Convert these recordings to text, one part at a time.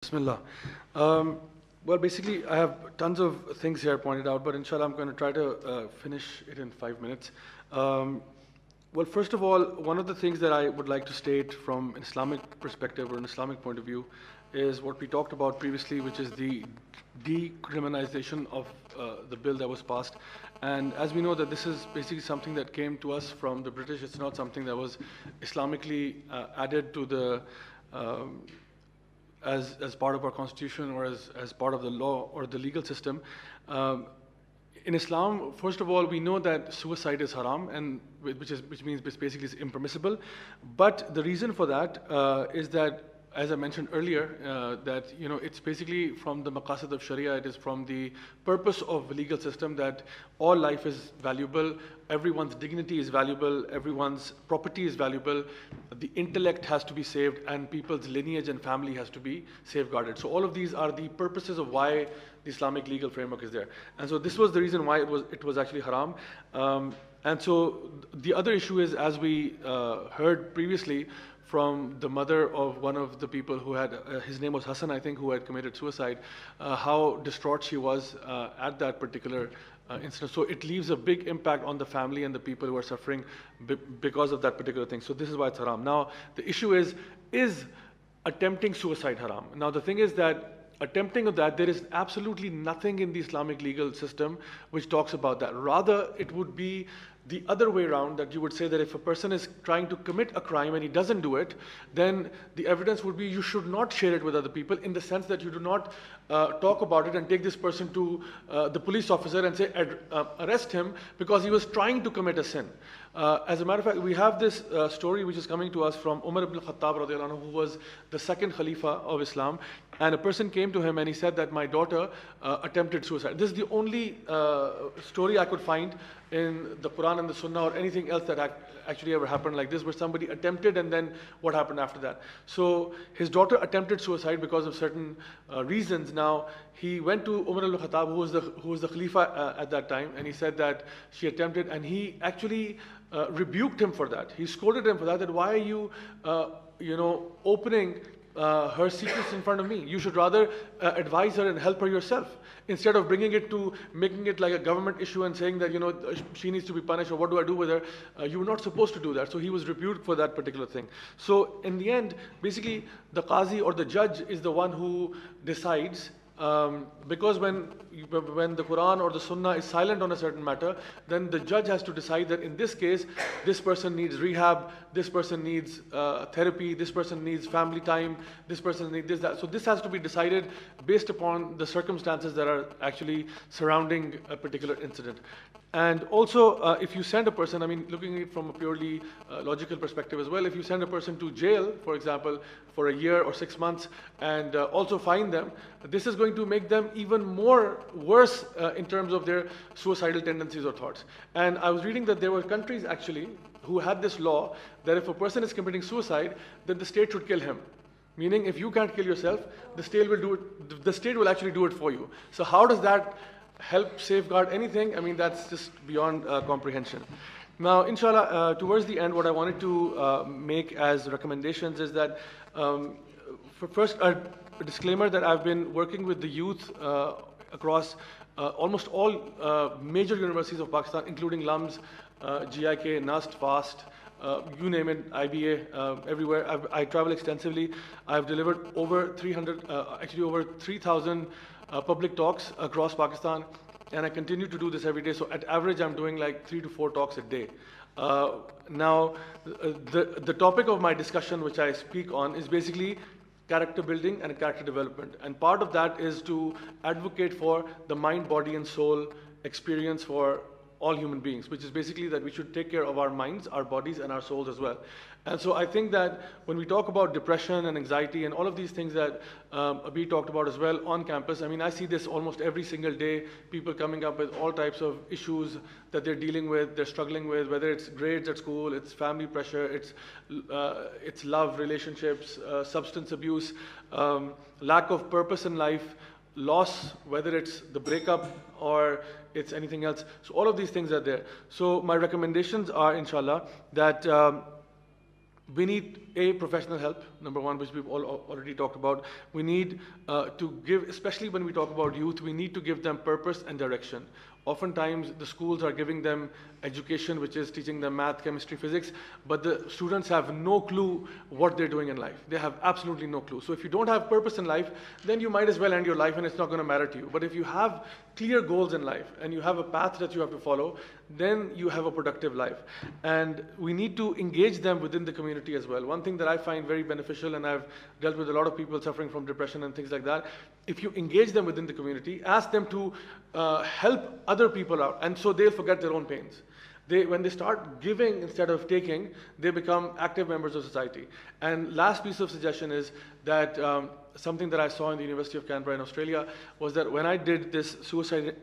Bismillah. Well, basically, I have tons of things here pointed out, but inshallah, I'm going to try to finish it in 5 minutes. Well, first of all, one of the things that I would like to state from an Islamic perspective or an Islamic point of view is what we talked about previously, which is the decriminalization of the bill that was passed. And as we know that this is basically something that came to us from the British, it's not something that was Islamically added to the as part of our constitution or as part of the law or the legal system. In Islam, first of all, we know that suicide is haram, and which means basically it's impermissible. But the reason for that is that, as I mentioned earlier, that it's basically from the maqasid of Sharia. It is from the purpose of the legal system that all life is valuable, everyone's dignity is valuable, everyone's property is valuable, the intellect has to be saved, and people's lineage and family has to be safeguarded. So all of these are the purposes of why the Islamic legal framework is there. And so this was the reason why it was actually haram. And so the other issue is, as we heard previously from the mother of one of the people who had, his name was Hassan, I think, who had committed suicide, how distraught she was at that particular incident. So it leaves a big impact on the family and the people who are suffering because of that particular thing. So this is why it's haram. Now, the issue is attempting suicide haram? Now, the thing is that attempting of that, there is absolutely nothing in the Islamic legal system which talks about that. Rather, it would be the other way around, that you would say that if a person is trying to commit a crime and he doesn't do it, then the evidence would be you should not share it with other people, in the sense that you do not talk about it and take this person to the police officer and say arrest him because he was trying to commit a sin. As a matter of fact, we have this story which is coming to us from Umar ibn Khattab radiallahu anhu, who was the second Khalifa of Islam, and a person came to him and he said that my daughter attempted suicide. This is the only story I could find in the Quran and the Sunnah or anything else that actually ever happened like this, where somebody attempted and then what happened after that. So his daughter attempted suicide because of certain reasons. Now, he went to Umar ibn Khattab, who was the Khalifa at that time, and he said that she attempted, and he actually rebuked him for that. He scolded him for that why are you, opening her secrets in front of me? You should rather advise her and help her yourself, instead of bringing it to making it like a government issue and saying that she needs to be punished or what do I do with her. You were not supposed to do that. So he was rebuked for that particular thing. So in the end, basically the qazi or the judge is the one who decides. Because when the Quran or the Sunnah is silent on a certain matter, then the judge has to decide that in this case, this person needs rehab, this person needs therapy, this person needs family time, this person needs this, that. So this has to be decided based upon the circumstances that are actually surrounding a particular incident. And also, if you send a person, I mean, looking at it from a purely logical perspective as well, if you send a person to jail, for example, for a year or 6 months, and also fine them, this is going to make them even more worse in terms of their suicidal tendencies or thoughts. And I was reading that there were countries actually who had this law that if a person is committing suicide, then the state should kill him. Meaning, if you can't kill yourself, the state will do it. The state will actually do it for you. So how does that help safeguard anything? I mean, that's just beyond comprehension. Now, inshallah, towards the end, what I wanted to make as recommendations is that, first, a disclaimer that I've been working with the youth across almost all major universities of Pakistan, including LUMS, GIK, NUST, FAST, you name it, IBA, everywhere. I travel extensively. I've delivered over 3,000 public talks across Pakistan, and I continue to do this every day. So at average, I'm doing like 3 to 4 talks a day. Now, the topic of my discussion, which I speak on, is basically character building and character development. And part of that is to advocate for the mind, body, and soul experience for all human beings, which is basically that we should take care of our minds, our bodies, and our souls as well. And so I think that when we talk about depression and anxiety and all of these things that we talked about as well on campus, I mean, I see this almost every single day, people coming up with all types of issues that they're dealing with, they're struggling with, whether it's grades at school, it's family pressure, it's love, relationships, substance abuse, lack of purpose in life, loss, whether it's the breakup or it's anything else. So all of these things are there. So my recommendations are, inshallah, that We need professional help, number one, which we've already talked about. We need to give, especially when we talk about youth, we need to give them purpose and direction. Oftentimes, the schools are giving them education, which is teaching them math, chemistry, physics, but the students have no clue what they're doing in life. They have absolutely no clue. So if you don't have purpose in life, then you might as well end your life and it's not going to matter to you. But if you have clear goals in life and you have a path that you have to follow, then you have a productive life. And we need to engage them within the community as well. One thing that I find very beneficial, and I've dealt with a lot of people suffering from depression and things like that, if you engage them within the community, ask them to help other people out, and so they'll forget their own pains. When they start giving instead of taking, they become active members of society. And last piece of suggestion is that something that I saw in the University of Canberra in Australia was that when I did this suicide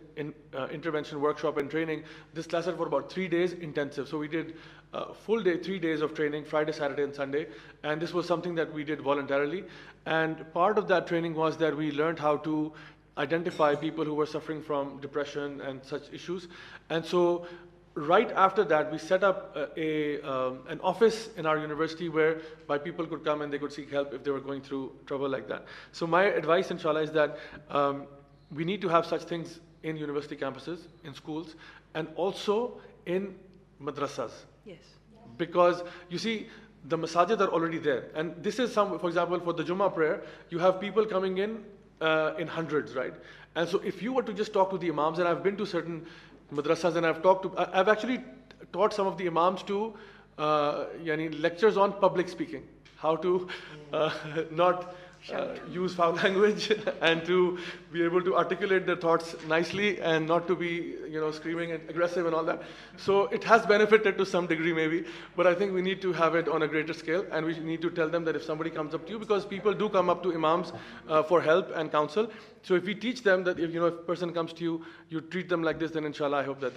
intervention workshop and training, this lasted for about 3 days intensive. So we did full day, 3 days of training, Friday, Saturday, and Sunday. And this was something that we did voluntarily. And part of that training was that we learned how to identify people who were suffering from depression and such issues. And so right after that, we set up an office in our university whereby people could come and they could seek help if they were going through trouble like that. So my advice, inshallah, is that we need to have such things in university campuses, in schools, and also in madrassas. Yes. Because you see, the masajid are already there. And this is for example, for the Jummah prayer, you have people coming in hundreds, right? And so if you were to just talk to the imams, and I've been to certain madrasas and I've actually taught some of the imams to lectures on public speaking, how to not use foul language and to be able to articulate their thoughts nicely and not to be screaming and aggressive and all that. So it has benefited to some degree maybe, but I think we need to have it on a greater scale, and we need to tell them that if somebody comes up to you, because people do come up to imams for help and counsel, so if we teach them that if a person comes to you, you treat them like this, then inshallah I hope that